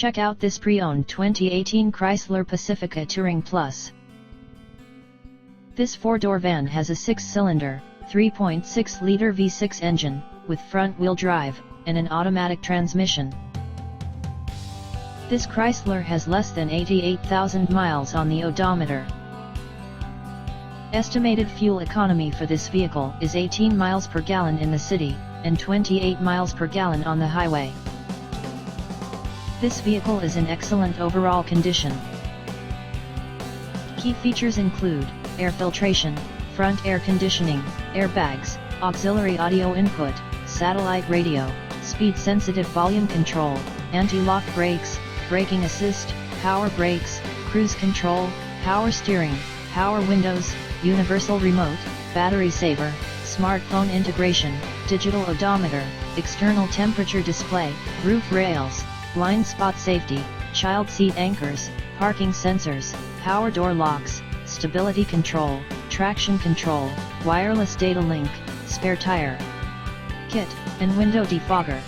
Check out this pre-owned 2018 Chrysler Pacifica Touring Plus. This four-door van has a six-cylinder, 3.6-liter V6 engine, with front-wheel drive, and an automatic transmission. This Chrysler has less than 88,000 miles on the odometer. Estimated fuel economy for this vehicle is 18 miles per gallon in the city, and 28 miles per gallon on the highway. This vehicle is in excellent overall condition. Key features include air filtration, front air conditioning, airbags, auxiliary audio input, satellite radio, speed-sensitive volume control, anti-lock brakes, braking assist, power brakes, cruise control, power steering, power windows, universal remote, battery saver, smartphone integration, digital odometer, external temperature display, roof rails, blind spot safety, child seat anchors, parking sensors, power door locks, stability control, traction control, wireless data link, spare tire kit, and window defogger.